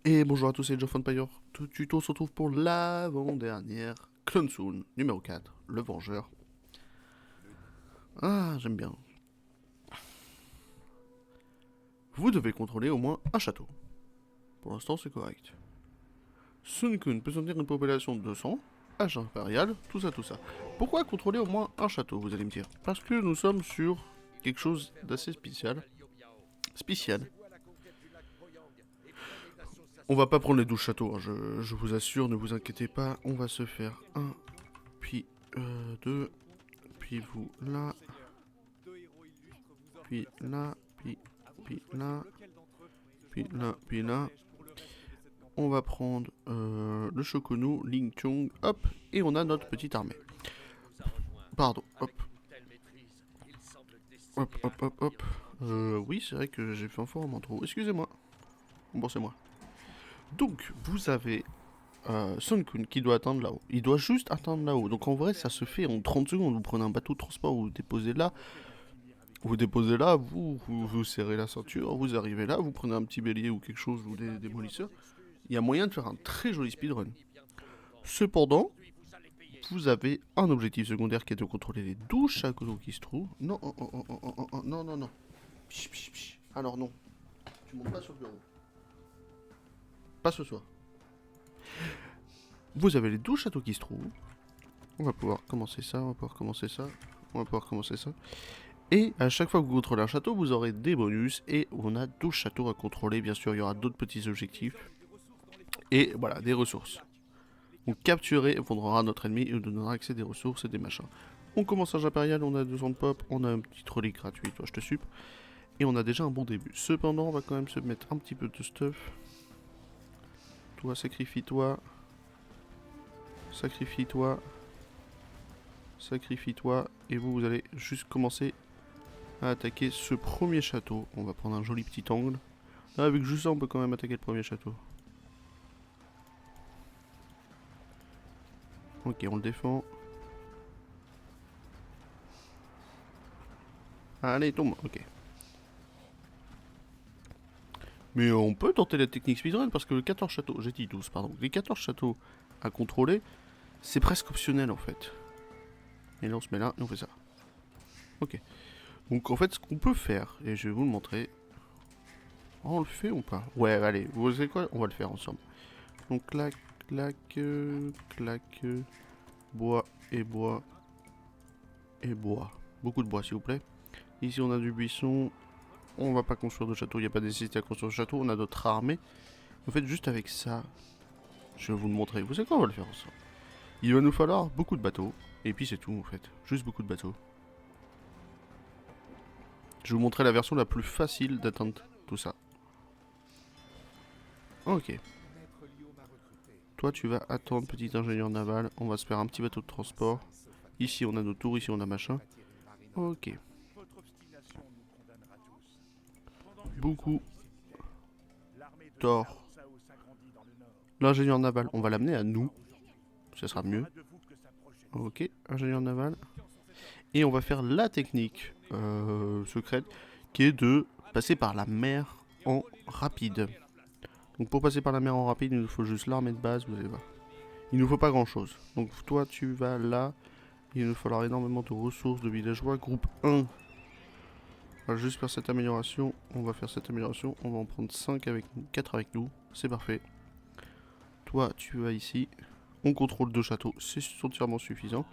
Et bonjour à tous, c'est Geoff Empire. Tout tuto se retrouve pour l'avant-dernière Clone Soul numéro 4, le Vengeur. Ah, j'aime bien. Vous devez contrôler au moins un château. Pour l'instant, c'est correct. Sun Kun peut contenir une population de 200, âge impérial, tout ça, tout ça. Pourquoi contrôler au moins un château, vous allez me dire? Parce que nous sommes sur quelque chose d'assez spécial. Spécial. On va pas prendre les 12 châteaux, hein, je vous assure, ne vous inquiétez pas. On va se faire un, puis deux, puis vous là, puis là, puis là, puis là, puis là. On va prendre le Shokuno, Ling Chong, hop, et on a notre petite armée. Pardon, hop, hop, hop, hop, hop. Oui, c'est vrai que j'ai fait un fort en trop. Excusez-moi. Bon, c'est moi. Donc, vous avez Sun Kun qui doit atteindre là-haut. Il doit juste atteindre là-haut. Donc, en vrai, ça se fait en 30 secondes. Vous prenez un bateau de transport, vous déposez là. Vous déposez là, vous serrez la ceinture, vous arrivez là, vous prenez un petit bélier ou quelque chose, ou des démolisseurs. Il y a moyen de faire un très joli speedrun. Cependant, vous avez un objectif secondaire qui est de contrôler les 12 châteaux qui se trouvent. Non, oh, oh, oh, oh, oh, oh, non, non, non. Psh, psh, psh. Alors non, tu montes pas sur le bureau. Pas ce soir. Vous avez les 12 châteaux qui se trouvent. On va pouvoir commencer ça, on va pouvoir commencer ça, on va pouvoir commencer ça. Et à chaque fois que vous contrôlez un château, vous aurez des bonus. Et on a 12 châteaux à contrôler. Bien sûr, il y aura d'autres petits objectifs. Et voilà, des ressources. Donc capturer fondera notre ennemi et nous donnera accès à des ressources et des machins. On commence un jeu impérial, on a 200 de pop, on a un petit relique gratuit, toi je te supe. Et on a déjà un bon début. Cependant, on va quand même se mettre un petit peu de stuff. Toi, sacrifie-toi. Sacrifie-toi. Sacrifie-toi. Et vous, vous allez juste commencer à attaquer ce premier château. On va prendre un joli petit angle. Là, avec juste ça, on peut quand même attaquer le premier château. Ok, on le défend. Allez, tombe. Ok. Mais on peut tenter la technique speedrun parce que le 14 châteaux, j'ai dit 12, pardon. Les 14 châteaux à contrôler, c'est presque optionnel en fait. Et là, on se met là et on fait ça. Ok. Donc en fait, ce qu'on peut faire, et je vais vous le montrer. Oh, on le fait ou pas? Ouais, allez, vous savez quoi? On va le faire ensemble. Donc clac, clac, clac, bois et bois et bois. Beaucoup de bois s'il vous plaît. Ici on a du buisson. On va pas construire de château, il n'y a pas de nécessité à construire de château, on a notre armée. En fait, juste avec ça, je vais vous le montrer. Vous savez quoi? On va le faire ensemble. Il va nous falloir beaucoup de bateaux. Et puis c'est tout en fait. Juste beaucoup de bateaux. Je vais vous montrer la version la plus facile d'atteindre tout ça. Ok. Toi, tu vas attendre, petit ingénieur naval. On va se faire un petit bateau de transport. Ici, on a nos tours, ici, on a machin. Ok. Beaucoup d'or. L'ingénieur naval, on va l'amener à nous. Ça sera mieux. Ok, ingénieur naval. Et on va faire la technique secrète qui est de passer par la mer en rapide. Donc pour passer par la mer en rapide, il nous faut juste l'armée de base, vous allez voir. Il nous faut pas grand chose. Donc toi tu vas là, il nous falloir énormément de ressources de villageois. Groupe 1, on va juste faire cette amélioration, on va faire cette amélioration, on va en prendre 5 avec nous, 4 avec nous, c'est parfait. Toi tu vas ici, on contrôle 2 châteaux, c'est entièrement suffisant.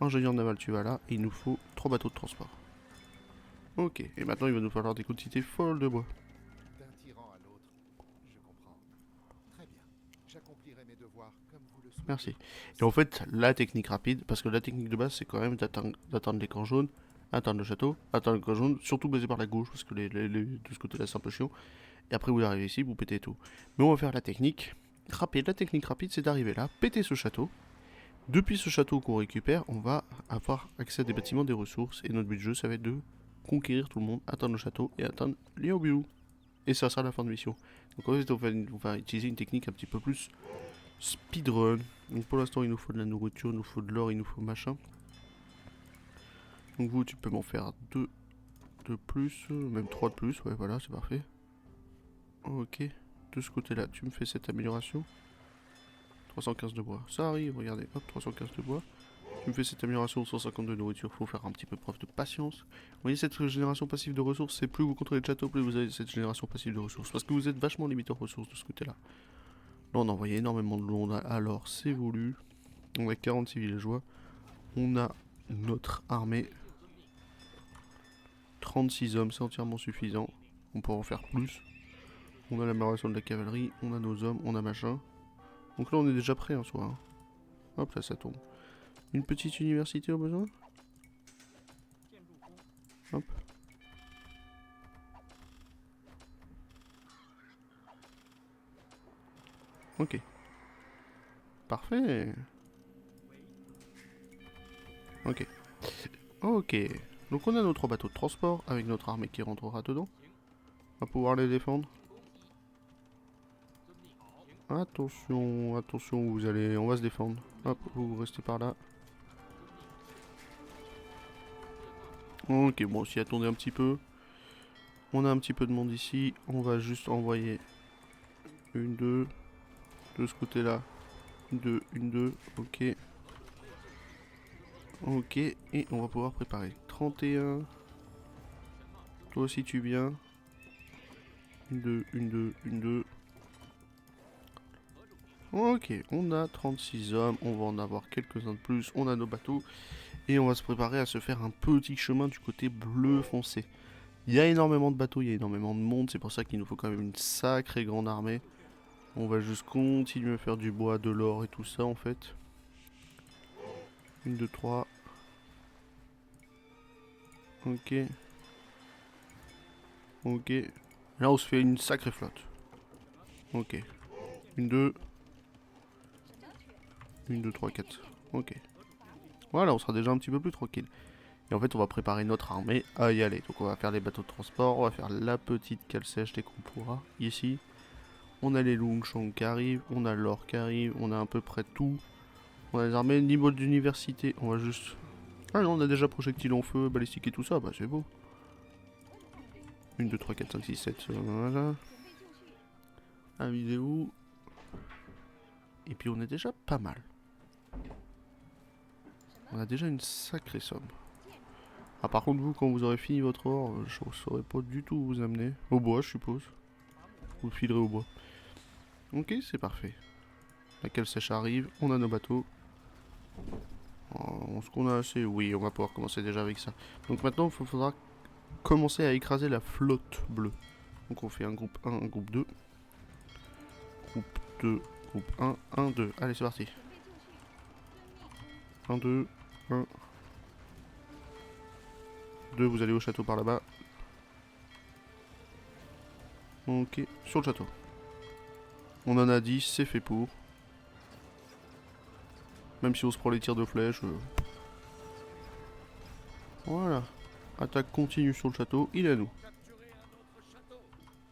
Ingénieur naval tu vas là, et il nous faut 3 bateaux de transport. Ok, et maintenant il va nous falloir des quantités folles de bois. D'un tyran à l'autre, je comprends. Très bien. J'accomplirai mes devoirs comme vous le souhaitez. Merci. Et en fait, la technique rapide, parce que la technique de base, c'est quand même d'atteindre l'écran jaune, atteindre le château, atteindre l'écran jaune, surtout basé par la gauche, parce que de ce côté-là, c'est un peu chiant. Et après, vous arrivez ici, vous pétez tout. Mais on va faire la technique rapide. La technique rapide, c'est d'arriver là, péter ce château. Depuis ce château qu'on récupère, on va avoir accès à des bâtiments, des ressources. Et notre but de jeu, ça va être de conquérir tout le monde, atteindre le château et atteindre Liubiu. Et ça sera la fin de mission. Donc en fait, on va utiliser une technique un petit peu plus speedrun. Donc pour l'instant, il nous faut de la nourriture, il nous faut de l'or, il nous faut machin. Donc vous, tu peux m'en faire 2 de plus, même 3 de plus. Ouais, voilà, c'est parfait. Ok. de ce côté-là, tu me fais cette amélioration. 315 de bois. Ça arrive, regardez. Hop, 315 de bois. Tu me fais cette amélioration de 150 de nourriture. Faut faire un petit peu preuve de patience. Vous voyez, cette génération passive de ressources, c'est plus vous contrôlez le château, plus vous avez cette génération passive de ressources. Parce que vous êtes vachement limité en ressources de ce côté-là. Là, on a envoyé énormément de monde. Alors, c'est voulu. On a 46 villageois. On a notre armée. 36 hommes, c'est entièrement suffisant. On peut en faire plus. On a l'amélioration de la cavalerie, on a nos hommes, on a machin. Donc là on est déjà prêt en soi. Hein. Hop là ça tombe. Une petite université au besoin. Hop. Ok. Parfait. Ok. Ok. Donc on a nos 3 bateaux de transport avec notre armée qui rentrera dedans. On va pouvoir les défendre. Attention, attention, vous allez, on va se défendre. Hop, vous restez par là. Ok, bon, aussi attendez un petit peu. On a un petit peu de monde ici. On va juste envoyer une, deux, de ce côté-là. Une, deux, ok. Ok, et on va pouvoir préparer 31. Toi aussi tu viens. Une, deux, une, deux, une, deux. Ok, on a 36 hommes, on va en avoir quelques-uns de plus, on a nos bateaux, et on va se préparer à se faire un petit chemin du côté bleu foncé. Il y a énormément de bateaux, il y a énormément de monde, c'est pour ça qu'il nous faut quand même une sacrée grande armée. On va juste continuer à faire du bois, de l'or et tout ça en fait. 1, 2, 3. Ok. Ok. Là on se fait une sacrée flotte. Ok. 1, 2. 1, 2, 3, 4. Ok. Voilà, on sera déjà un petit peu plus tranquille. Et en fait, on va préparer notre armée à y aller. Donc on va faire les bateaux de transport, on va faire la petite cale sèche dès qu'on pourra. Ici, on a les Longshang qui arrivent, on a l'or qui arrive, on a à peu près tout. On a les armées niveau d'université, on va juste... Ah non, on a déjà projectile en feu, balistique et tout ça, bah c'est beau. 1, 2, 3, 4, 5, 6, 7, voilà. Avisez-vous. Et puis on est déjà pas mal. On a déjà une sacrée somme. Ah par contre vous quand vous aurez fini votre or, je ne saurais pas du tout où vous amener. Au bois je suppose. Vous filerez au bois. Ok c'est parfait. La cale sèche arrive, on a nos bateaux. Est-ce qu'on a assez? Oui on va pouvoir commencer déjà avec ça. Donc maintenant il faudra commencer à écraser la flotte bleue. Donc on fait un groupe 1, un groupe 2. Groupe 2, groupe 1, 1, 2. Allez c'est parti. 1, 2, 1. 2, vous allez au château par là-bas. Ok, sur le château. On en a 10, c'est fait pour. Même si on se prend les tirs de flèche. Voilà. Attaque continue sur le château, il est à nous.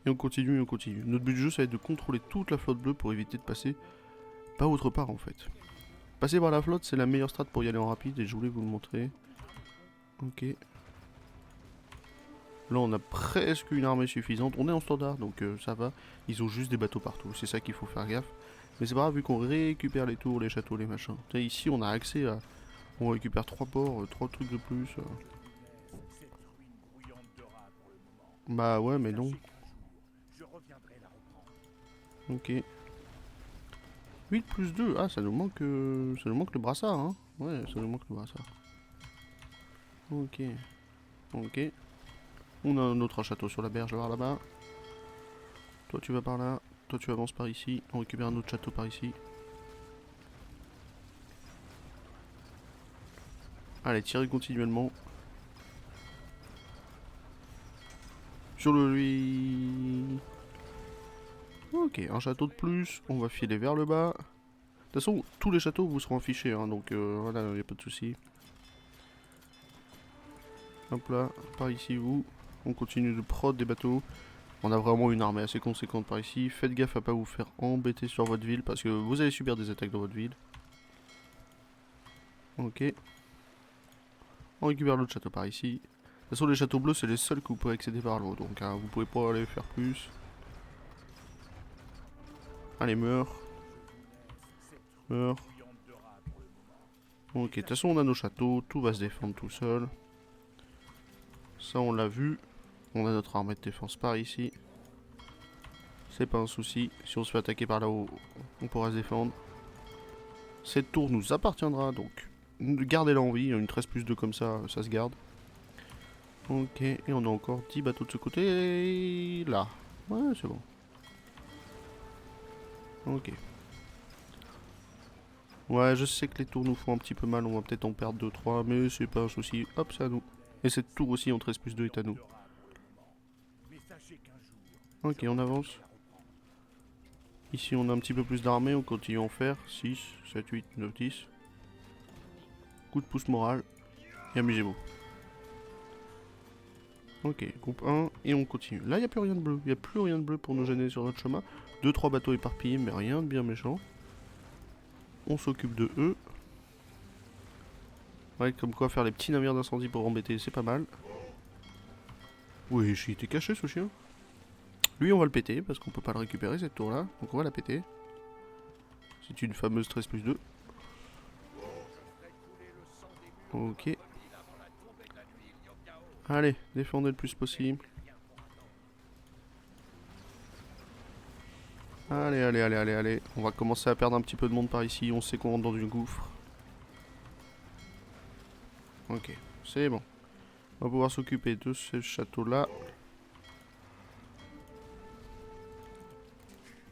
Et on continue, et on continue. Notre but du jeu, ça va être de contrôler toute la flotte bleue pour éviter de passer pas autre part en fait. Passer par la flotte, c'est la meilleure strat pour y aller en rapide et je voulais vous le montrer. Ok. Là, on a presque une armée suffisante. On est en standard, donc ça va. Ils ont juste des bateaux partout. C'est ça qu'il faut faire gaffe. Mais c'est pas grave, vu qu'on récupère les tours, les châteaux, les machins. Ici, on a accès à... On récupère 3 ports, 3 trucs de plus. Bah ouais, mais non. Ok. 8 plus 2. Ah, ça nous manque le brassard, hein. Ouais, ça nous manque le brassard. Ok. Ok. On a un autre château sur la berge là-bas. Toi, tu vas par là. Toi, tu avances par ici. On récupère un autre château par ici. Allez, tirez continuellement. Sur le lui. Ok, un château de plus. On va filer vers le bas. De toute façon, tous les châteaux vous seront affichés, hein, donc voilà, il n'y a pas de souci. Hop là, par ici vous. On continue de prod des bateaux. On a vraiment une armée assez conséquente par ici. Faites gaffe à pas vous faire embêter sur votre ville parce que vous allez subir des attaques dans votre ville. Ok. On récupère l'autre château par ici. De toute façon, les châteaux bleus, c'est les seuls que vous pouvez accéder par l'eau. Donc, hein, vous pouvez pas aller faire plus. Allez, meurs. Meurs. Ok, de toute façon on a nos châteaux, tout va se défendre tout seul. Ça on l'a vu. On a notre armée de défense par ici. C'est pas un souci. Si on se fait attaquer par là-haut, on pourra se défendre. Cette tour nous appartiendra, donc gardez-la en vie. Une 13+2 comme ça, ça se garde. Ok, et on a encore 10 bateaux de ce côté. Là. Ouais, c'est bon. Ok. Ouais, je sais que les tours nous font un petit peu mal. On va peut-être en perdre 2-3, mais c'est pas un souci. Hop, c'est à nous. Et cette tour aussi en 13+2 est à nous. Ok, on avance. Ici, on a un petit peu plus d'armée. On continue à en faire. 6, 7, 8, 9, 10. Coup de pouce moral. Et amusez-vous. Ok, groupe 1. Et on continue. Là, il n'y a plus rien de bleu. Il n'y a plus rien de bleu pour nous gêner sur notre chemin. 2-3 bateaux éparpillés, mais rien de bien méchant. On s'occupe de eux. Ouais, comme quoi faire les petits navires d'incendie pour embêter, c'est pas mal. Oui, il était caché ce chien. Lui, on va le péter parce qu'on peut pas le récupérer cette tour-là. Donc on va la péter. C'est une fameuse 13+2. Ok. Allez, défendez le plus possible. Allez, allez, allez, allez, allez. On va commencer à perdre un petit peu de monde par ici. On sait qu'on rentre dans une gouffre. Ok, c'est bon. On va pouvoir s'occuper de ce château-là.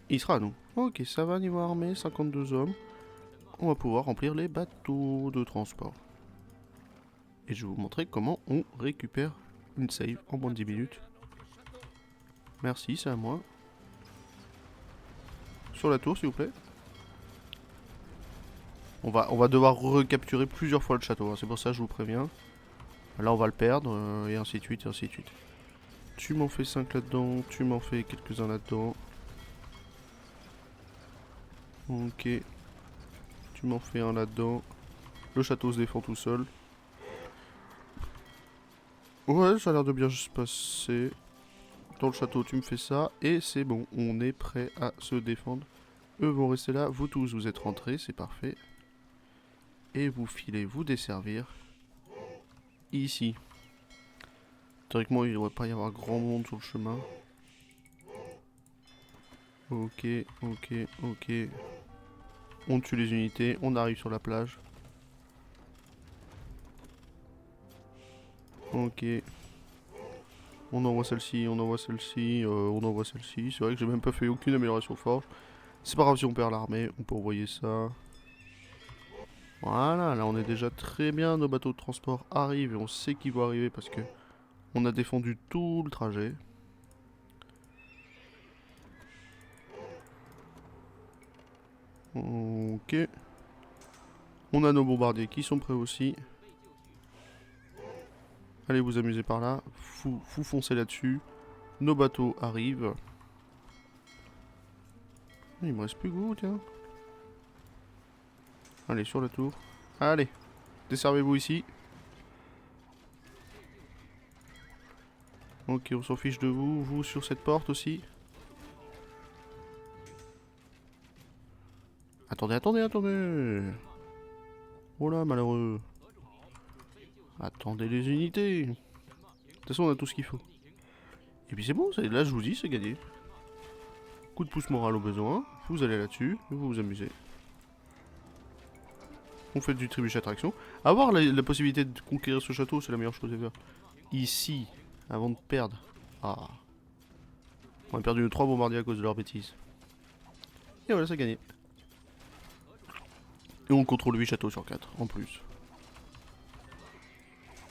Il sera à nous. Ok, ça va niveau armée, 52 hommes. On va pouvoir remplir les bateaux de transport. Et je vais vous montrer comment on récupère une save en moins de 10 minutes. Merci, c'est à moi. Sur la tour, s'il vous plaît. On va devoir recapturer plusieurs fois le château, hein. C'est pour ça que je vous préviens. Là, on va le perdre, et ainsi de suite, et ainsi de suite. Tu m'en fais 5 là-dedans, tu m'en fais quelques-uns là-dedans. Ok. Tu m'en fais un là-dedans. Le château se défend tout seul. Ouais, ça a l'air de bien se passer. Dans le château, tu me fais ça. Et c'est bon, on est prêt à se défendre. Eux vont rester là. Vous tous, vous êtes rentrés, c'est parfait. Et vous filez vous desservir. Ici. Théoriquement, il ne devrait pas y avoir grand monde sur le chemin. Ok, ok, ok. On tue les unités, on arrive sur la plage. Ok. On envoie celle-ci, on envoie celle-ci, on envoie celle-ci. C'est vrai que j'ai même pas fait aucune amélioration forge. C'est pas grave si on perd l'armée, on peut envoyer ça. Voilà, là on est déjà très bien. Nos bateaux de transport arrivent et on sait qu'ils vont arriver parce que on a défendu tout le trajet. Ok. On a nos bombardiers qui sont prêts aussi. Allez vous amuser par là. Vous foncez là-dessus. Nos bateaux arrivent. Il me reste plus que vous, tiens. Allez, sur la tour. Allez, desservez-vous ici. Ok, on s'en fiche de vous. Vous sur cette porte aussi. Attendez, attendez, attendez. Oh là, malheureux. Attendez les unités. De toute façon, on a tout ce qu'il faut. Et puis c'est bon, là je vous dis, c'est gagné. Coup de pouce moral au besoin. Vous allez là-dessus, vous vous amusez. On fait du trébuchet attraction. Avoir la possibilité de conquérir ce château, c'est la meilleure chose à faire. Ici, avant de perdre. Ah. On a perdu 3 bombardiers à cause de leurs bêtises. Et voilà, c'est gagné. Et on contrôle 8 châteaux sur 4, en plus.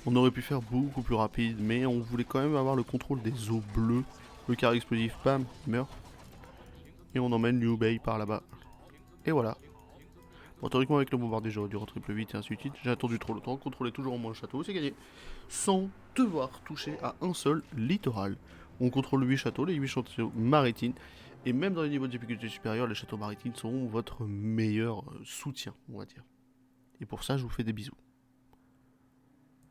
On aurait pu faire beaucoup plus rapide, mais on voulait quand même avoir le contrôle des eaux bleues. Le carré explosif, bam, il meurt. Et on emmène Liu Bei par là-bas. Et voilà. Bon, théoriquement, avec le bombardier, j'aurais dû rentrer plus vite et ainsi de suite. J'ai attendu trop longtemps, contrôler toujours au moins le château, c'est gagné. Sans devoir toucher à un seul littoral. On contrôle 8 châteaux, les 8 châteaux maritimes. Et même dans les niveaux de difficulté supérieurs, les châteaux maritimes seront votre meilleur soutien, on va dire. Et pour ça, je vous fais des bisous.